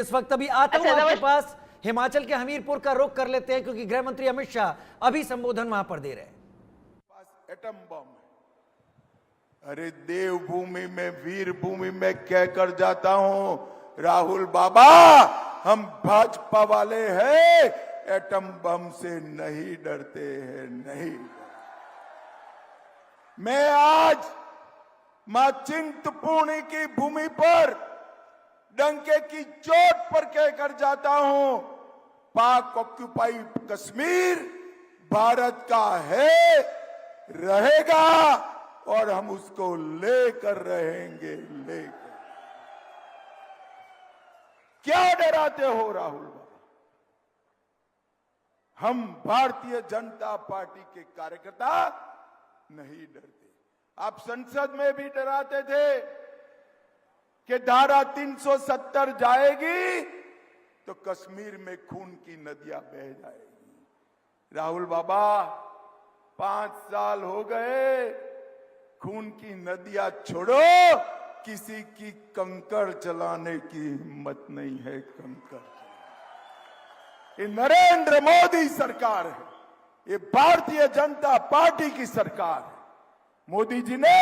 इस वक्त अभी आता हूं आपके पास। हिमाचल के हमीरपुर का रुख कर लेते हैं क्योंकि गृह मंत्री अमित शाह अभी संबोधन वहां पर दे रहे हैं। एटम बम, अरे देवभूमि में वीर भूमि में कहकर जाता हूं राहुल बाबा, हम भाजपा वाले हैं, एटम बम से नहीं डरते हैं, नहीं। मैं आज मां चिंतपूर्णी की भूमि पर डंके की चोट पर कहकर जाता हूं, पाक ऑक्यूपाई कश्मीर भारत का है, रहेगा और हम उसको लेकर रहेंगे, लेकर। क्या डराते हो राहुल बाबा? हम भारतीय जनता पार्टी के कार्यकर्ता नहीं डरते। आप संसद में भी डराते थे कि धारा 370 जाएगी तो कश्मीर में खून की नदियां बह जाएगी। राहुल बाबा, 5 साल हो गए, खून की नदियां छोड़ो, किसी की कंकड़ चलाने की हिम्मत नहीं है। कंकड़ ये नरेंद्र मोदी सरकार है, ये भारतीय जनता पार्टी की सरकार है। मोदी जी ने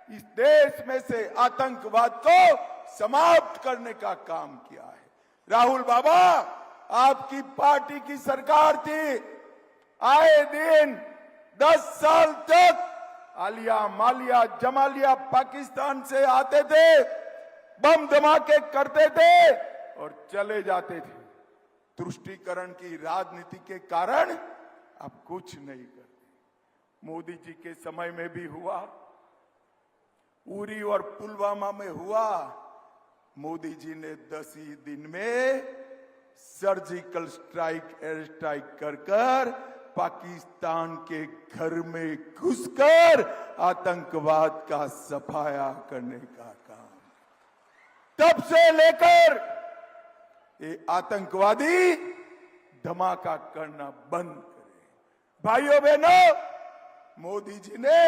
इस देश में से आतंकवाद को समाप्त करने का काम किया है। राहुल बाबा, आपकी पार्टी की सरकार थी, आए दिन 10 साल तक आलिया मालिया जमालिया पाकिस्तान से आते थे, बम धमाके करते थे और चले जाते थे। तुष्टीकरण की राजनीति के कारण अब कुछ नहीं करते। मोदी जी के समय में भी हुआ, उरी और पुलवामा में हुआ। मोदी जी ने 10 ही दिन में सर्जिकल स्ट्राइक, एयर स्ट्राइक कर पाकिस्तान के घर में घुसकर आतंकवाद का सफाया करने का काम। तब से लेकर ये आतंकवादी धमाका करना बंद करे। भाइयों बहनों, मोदी जी ने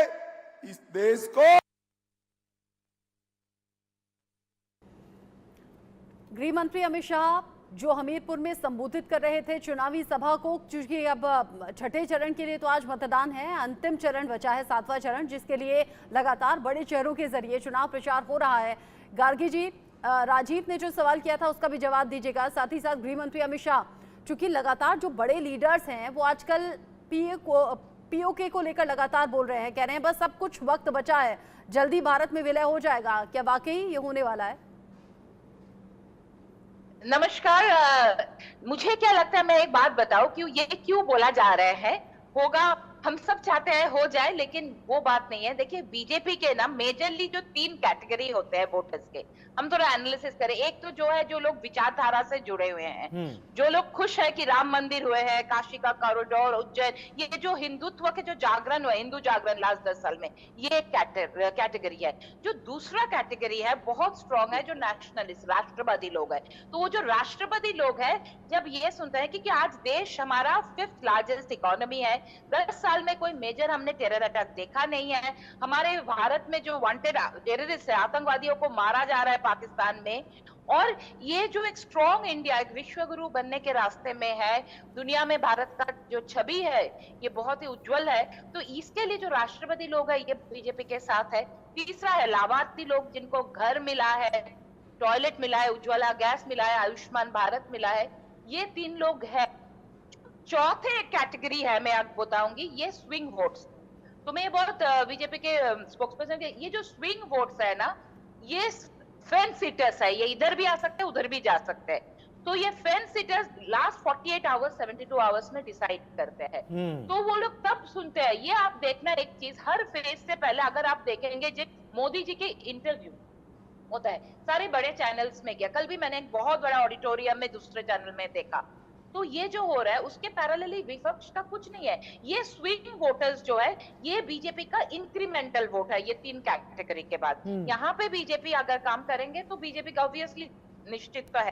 इस देश को। गृह मंत्री अमित शाह जो हमीरपुर में संबोधित कर रहे थे चुनावी सभा को, क्योंकि अब 6ठे चरण के लिए तो आज मतदान है, अंतिम चरण बचा है 7वां चरण, जिसके लिए लगातार बड़े चेहरों के जरिए चुनाव प्रचार हो रहा है। गार्गी जी, राजीव ने जो सवाल किया था उसका भी जवाब दीजिएगा। साथ ही साथ गृह मंत्री अमित शाह, चूंकि लगातार जो बड़े लीडर्स हैं वो आजकल पीओके को लेकर लगातार बोल रहे हैं, कह रहे हैं बस अब कुछ वक्त बचा है, जल्दी भारत में विलय हो जाएगा। क्या वाकई ये होने वाला है? नमस्कार। मुझे क्या लगता है, मैं एक बात बताऊं कि ये क्यों बोला जा रहा है होगा, हम सब चाहते हैं हो जाए, लेकिन वो बात नहीं है। देखिए, बीजेपी के ना मेजरली जो 3 कैटेगरी होते हैं वोटर्स के, हम थोड़ा एनालिसिस करें। एक तो जो है जो लोग विचारधारा से जुड़े हुए हैं, जो लोग खुश है कि राम मंदिर हुए हैं, काशी का कॉरिडोर, उज्जैन, ये जो हिंदुत्व के जो जागरण हुए, हिंदू जागरण लास्ट 10 साल में, ये एक कैटेगरी है। जो दूसरा कैटेगरी है बहुत स्ट्रॉन्ग है, जो नेशनलिस्ट राष्ट्रवादी लोग है। तो वो जो राष्ट्रवादी लोग है, जब ये सुनते हैं कि आज देश हमारा 5th लार्जेस्ट इकोनॉमी है, 10 साल में कोई मेजर हमने टेरर अटैक देखा नहीं है, हमारे भारत में जो वांटेड टेररिस्ट है, आतंकवादियों को मारा जा रहा है पाकिस्तान में, और ये जो एक स्ट्रॉन्ग इंडिया, एक विश्व गुरु बनने के रास्ते में है, दुनिया में भारत का जो छवि है ये बहुत ही उज्जवल है। तो इसके लिए जो राष्ट्रवादी लोग है ये बीजेपी के साथ है। तीसरा है लाभार्थी लोग, जिनको घर मिला है, टॉयलेट मिला है, उज्ज्वला गैस मिला है, आयुष्मान भारत मिला है, ये 3 लोग है। चौथे कैटेगरी है, मैं आपको बताऊंगी, ये स्विंग वोट्स। तो मैं बहुत बीजेपी के स्पोक्सपर्सन के, ये जो स्विंग वोट्स है ना, ये फेंस सीटर्स है, ये इधर भी आ सकते हैं उधर भी जा सकते हैं। तो ये fence sitters last 48 hours 72 hours में डिसाइड करते हैं। तो वो लोग तब सुनते हैं। ये आप देखना एक चीज, हर फेज से पहले अगर आप देखेंगे जो मोदी जी के इंटरव्यू होता है, सारे बड़े चैनल्स में किया, कल भी मैंने एक बहुत बड़ा ऑडिटोरियम में दूसरे चैनल में देखा, तो ये जो हो रहा है उसके पैरेलली विपक्ष का कुछ नहीं है। ये स्विंग वोटर्स जो है, ये बीजेपी का इंक्रीमेंटल वोट है, ये 3 कैटेगरी के बाद। यहाँ पे बीजेपी अगर काम करेंगे तो बीजेपी का ऑब्वियसली निश्चित तो है,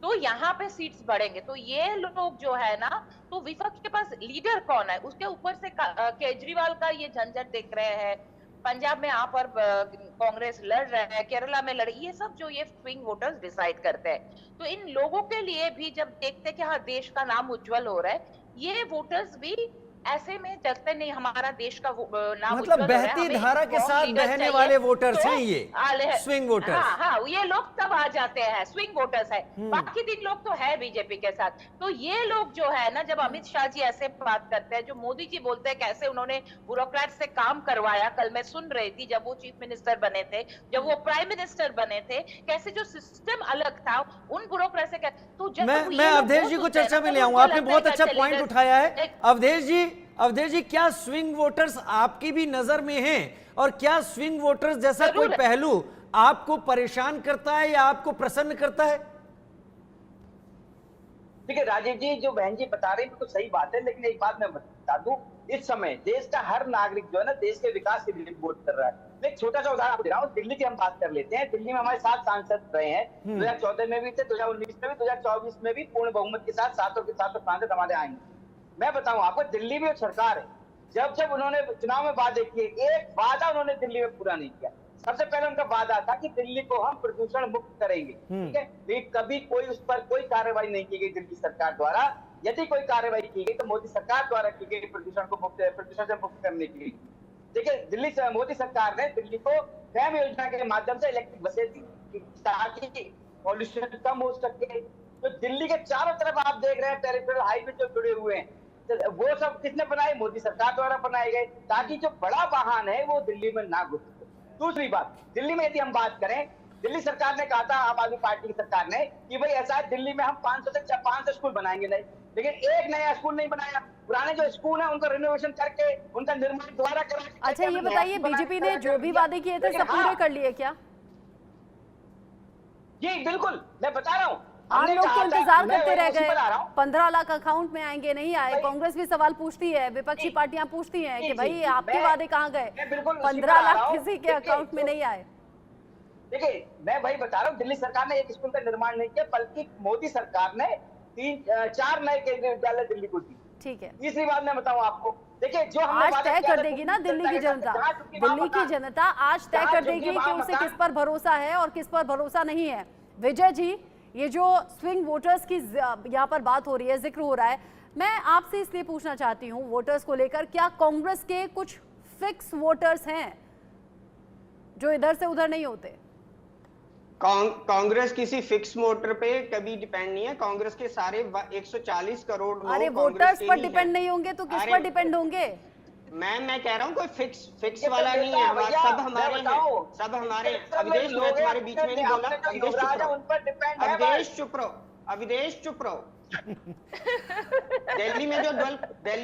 तो यहाँ पे सीट्स बढ़ेंगे। तो ये लोग जो है ना, तो विपक्ष के पास लीडर कौन है, उसके ऊपर से केजरीवाल का ये झंझट देख रहे हैं, पंजाब में आप और कांग्रेस लड़ रहे हैं, केरला में लड़ी, ये सब जो ये स्विंग वोटर्स डिसाइड करते हैं। तो इन लोगों के लिए भी जब देखते हैं कि हाँ देश का नाम उज्जवल हो रहा है, ये वोटर्स भी ऐसे में जगते नहीं हमारा देश का नाम मतलब उज्जवल हो रहा है, बहती हमें धारा के strong साथ leader बहने चाहिए। वाले वोटर्स तो हैं ये स्विंग वोटर्स। हाँ हाँ, ये लोग तब आ जाते हैं, स्विंग वोटर्स है। बाकी 3 लोग तो है बीजेपी के साथ। तो ये लोग जो है ना, जब अमित शाह जी ऐसे बात करते हैं, जो मोदी जी बोलते हैं कैसे उन्होंने ब्यूरोक्रेट से काम करवाया, कल मैं सुन रही थी जब वो चीफ मिनिस्टर बने थे, जब वो प्राइम मिनिस्टर बने थे, कैसे जो सिस्टम अलग था उन ब्यूरोक्रेट से तो जब मैं अवधेश जी को चर्चा में ले आऊंगा, आपने बहुत अच्छा पॉइंट उठाया है। अवधेश जी, क्या स्विंग वोटर्स आपकी भी नजर में हैं, और क्या स्विंग वोटर्स जैसा कोई पहलू आपको परेशान करता है या आपको प्रसन्न करता है? देखिए राजीव जी, जो बहन जी बता रही है बिल्कुल सही बात है, लेकिन एक बात मैं बता दूं, इस समय देश का हर नागरिक जो है ना, देश के विकास के लिए वोट कर रहा है। मैं एक छोटा सा उदाहरण दे रहा हूँ, दिल्ली की हम बात कर लेते हैं। दिल्ली में हमारे 7 सांसद रहे हैं, 2014 में भी थे, 2019 में भी, 2024 में भी पूर्ण बहुमत के साथ 7 के 7 सांसद हमारे आएंगे। मैं बताऊं आपको, दिल्ली में सरकार है, जब जब उन्होंने चुनाव में वादे किए, एक वादा उन्होंने दिल्ली में पूरा नहीं किया। सबसे पहले उनका वादा था कि दिल्ली को हम प्रदूषण मुक्त करेंगे, ठीक है। लेकिन कभी कोई उस पर कोई कार्रवाई नहीं की गई दिल्ली सरकार द्वारा। यदि कोई कार्रवाई की गई तो मोदी सरकार द्वारा की गई, प्रदूषण से मुक्त करने के लिए। देखिए, दिल्ली से मोदी सरकार ने दिल्ली को फैम योजना के माध्यम से इलेक्ट्रिक बसें दी ताकि पॉल्यूशन कम हो सके। तो दिल्ली के चारों तरफ आप देख रहे हैं टेरिटोरियल हाईवे जो जुड़े हुए हैं, तो वो सब किसने बनाए? मोदी सरकार द्वारा बनाए गए, ताकि जो बड़ा वाहन है वो दिल्ली में ना घुस सके। दूसरी बात, दिल्ली में यदि हम बात करें, दिल्ली सरकार ने कहा था, आम आदमी पार्टी की सरकार ने, कि भाई ऐसा है दिल्ली में हम 500 स्कूल बनाएंगे, नहीं, लेकिन एक नया स्कूल नहीं बनाया। पुराने जो स्कूल है उनका रिनोवेशन करके, उनका निर्माण दोबारा करा। अच्छा, ये बताइए, बीजेपी ने जो भी वादे किए थे सब पूरे कर लिए क्या? जी बिल्कुल, मैं बता रहा हूँ। आम लोग तो इंतजार करते रह गए, 15 लाख अकाउंट में आएंगे, नहीं आए। कांग्रेस भी सवाल पूछती है, विपक्षी पार्टियां पूछती हैं कि भाई आपके वादे कहाँ गए? 15 लाख किसी के अकाउंट में नहीं आए। देखिए, मैं भाई बता रहा हूँ, दिल्ली सरकार ने एक स्कूल का निर्माण नहीं किया, बल्कि मोदी सरकार ने 4 नए केंद्रीय विद्यालय दिल्ली को दी। ठीक है, तीसरी बात मैं बताऊँ आपको, देखिए जो आज तय कर देगी ना दिल्ली की जनता, दिल्ली की जनता आज तय कर देगी कि उसे किस पर भरोसा है और किस पर भरोसा नहीं है। विजय जी, ये जो स्विंग वोटर्स की यहाँ पर बात हो रही है, जिक्र हो रहा है, मैं आपसे इसलिए पूछना चाहती हूँ वोटर्स को लेकर, क्या कांग्रेस के कुछ फिक्स वोटर्स हैं जो इधर से उधर नहीं होते? कांग्रेस किसी फिक्स वोटर पे कभी डिपेंड नहीं है। कांग्रेस के सारे 140 करोड़ लोग अरे वोटर्स पर डिपेंड नहीं होंगे तो किस पर डिपेंड होंगे? मैं कह रहा हूँ कोई फिक्स वाला नहीं है, सब हमारे हैं, सब हमारे हैं। अविदेश, मैं तुम्हारे बीच में नहीं बोला, अविदेश चुप रहो, अविदेश चुप रहो। दिल्ली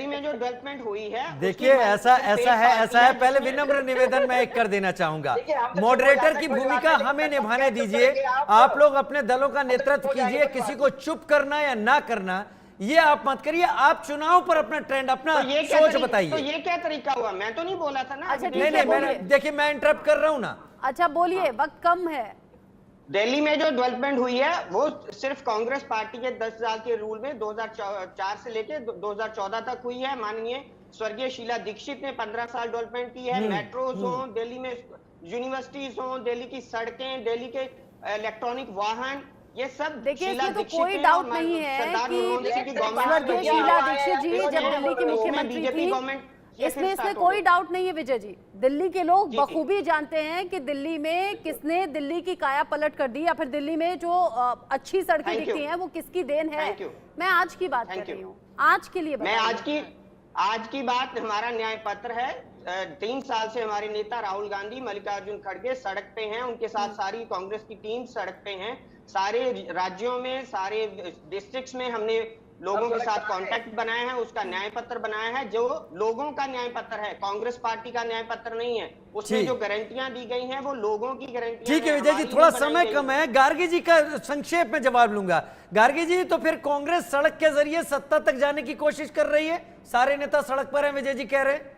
में जो डेवलपमेंट हुई है, देखिए ऐसा है। पहले विनम्र निवेदन मैं एक कर देना चाहूंगा, मॉडरेटर की भूमिका हमें निभाने दीजिए। आप लोग अपने दलों का नेतृत्व कीजिए, किसी को चुप करना या ना करना ये आप मत करिए। आप चुनाव पर अपना ट्रेंड, अपना सोच बताइए। तो ये क्या तरीका हुआ? मैं तो नहीं बोला था ना। अच्छा, नहीं, देखिए मैं इंटरप्ट कर रहा हूं ना। अच्छा बोलिए, वक्त कम है। दिल्ली में जो डेवलपमेंट हुई है वो सिर्फ कांग्रेस पार्टी के 10 साल के रूल में 2004 से लेके 2014 तक हुई है। माननीय स्वर्गीय शीला दीक्षित ने 15 साल डेवलपमेंट की है। मेट्रोज हो दिल्ली में, यूनिवर्सिटीज हो दिल्ली की, सड़कें, दिल्ली के इलेक्ट्रॉनिक वाहन, ये सब देखिए इसमें तो कोई डाउट नहीं है कि स्वर्गीय शीला दीक्षित जी जब दिल्ली की मुख्यमंत्री थी, इसमें कोई डाउट नहीं है विजय जी। दिल्ली के लोग बखूबी जानते हैं कि दिल्ली में किसने दिल्ली की काया पलट कर दी, या फिर दिल्ली में जो अच्छी सड़कें दिखती हैं वो किसकी देन है। मैं आज की बात कर रही हूँ, आज के लिए मैं आज की बात हमारा न्याय पत्र है। 3 साल से हमारे नेता राहुल गांधी, मल्लिकार्जुन खड़गे सड़क पे हैं, उनके साथ सारी कांग्रेस की टीम सड़क पे हैं। सारे राज्यों में, सारे डिस्ट्रिक्ट्स में हमने लोगों के साथ कांटेक्ट बनाया है, उसका न्याय पत्र बनाया है, जो लोगों का न्याय पत्र है, कांग्रेस पार्टी का न्याय पत्र नहीं है। उसमें जो गारंटियां दी गई हैं वो लोगों की गारंटियां। ठीक है विजय जी, थोड़ा समय कम है, गार्गी जी का संक्षेप में जवाब लूंगा। गार्गी जी, तो फिर कांग्रेस सड़क के जरिए सत्ता तक जाने की कोशिश कर रही है, सारे नेता सड़क पर हैं, विजय जी कह रहे हैं।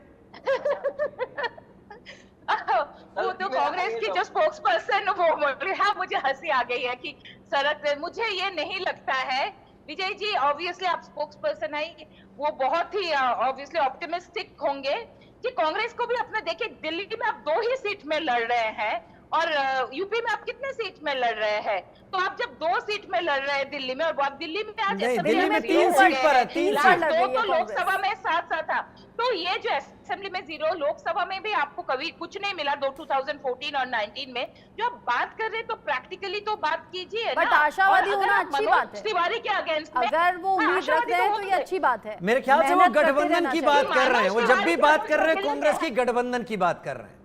वो तो कांग्रेस की जो स्पोक्स पर्सन वो बोल रहे हैं, मुझे हंसी आ गई है कि सड़क, मुझे ये नहीं लगता है विजय जी, ऑब्वियसली आप स्पोक्स पर्सन है, वो बहुत ही ऑब्वियसली ऑप्टिमिस्टिक होंगे कि कांग्रेस को भी अपने देखिए, दिल्ली में आप 2 ही सीट में लड़ रहे हैं और यूपी में आप कितने सीट में लड़ रहे हैं? तो आप जब 2 सीट में लड़ रहे हैं दिल्ली में, और आप दिल्ली में आज नहीं, असेंबली दिल्ली में 3 0 सीट पर है, गए 3 हैं। सीट। लड़ रही है तो कांग्रेस। लोकसभा में 7-7 था। तो ये जो असेंबली में 0, लोकसभा में भी आपको कभी कुछ नहीं मिला 2014 और 19 में। जो आप बात कर रहे हैं तो प्रैक्टिकली तो बात कीजिए बट ना। आशावादी और अगर होना आप अच्छी मनोज बात है। तिवारी के अगेंस्ट में, अगर वो हाँ, उम्मीद रख आशावादी रहे हैं तो होंगे। ये अच्छी बात है। मेरे ख्याल से वो मेहनत करते गठबंधन रहना की चाहिए। बात कर रहे हैं, वो जब भी बात कर रहे हैं मनोज कांग्रेस तिवारी की गठबंधन की बात कर रहे हैं।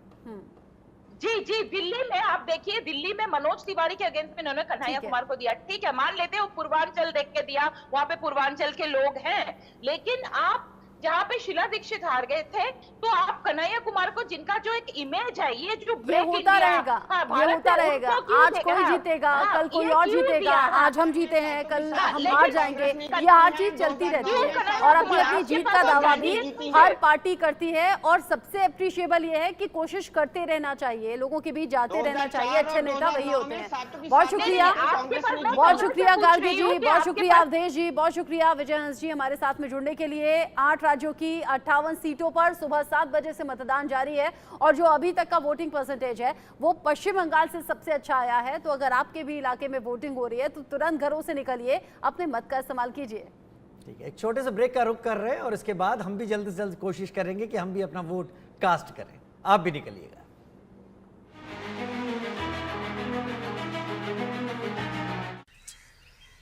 जी, दिल्ली में आप देखिए, दिल्ली में मनोज तिवारी के अगेंस्ट में इन्होंने कन्हैया ठीक है। कुमार को दिया। ठीक है, मान लेते हैं वो पूर्वांचल देख के दिया, वहां पे पूर्वांचल के लोग हैं। लेकिन आप जहाँ पे शीला दीक्षित हार गए थे, तो आप कन्हैया कुमार को, जिनका जो एक इमेज है, ये जो ये ब्रेक होता इंडिया, रहेगा, हाँ, ये भारत होता में रहेगा। उनको क्यों आज देगा? कोई जीतेगा, हाँ, कल कोई ये और क्यों जीतेगा। दिया? आज हम जीते हैं, कल हम लेकिन हार जाएंगे। ये हार जीत चलती रहती है और अपनी अपनी जीत का दावा भी हर पार्टी करती है। और सबसे अप्रिशिएबल ये है कि कोशिश करते रहना चाहिए, लोगों के बीच जाते रहना चाहिए। अच्छे नेता वही होते हैं। बहुत शुक्रिया, बहुत शुक्रिया गार्गी जी, बहुत शुक्रिया अवधेश जी, बहुत शुक्रिया विजय हंस जी हमारे साथ में जुड़ने के लिए। 8 राज्यों की 58 सीटों पर सुबह 7 बजे से मतदान जारी है और जो अभी तक का वोटिंग परसेंटेज है वो पश्चिम बंगाल से सबसे अच्छा आया है। तो अगर आपके भी इलाके में वोटिंग हो रही है तो तुरंत घरों से निकलिए, अपने मत का इस्तेमाल कीजिए। ठीक है, एक छोटे से ब्रेक का रुख कर रहे हैं और इसके बाद हम भी जल्द से जल्द कोशिश करेंगे कि हम भी अपना वोट कास्ट करें। आप भी निकलिएगा।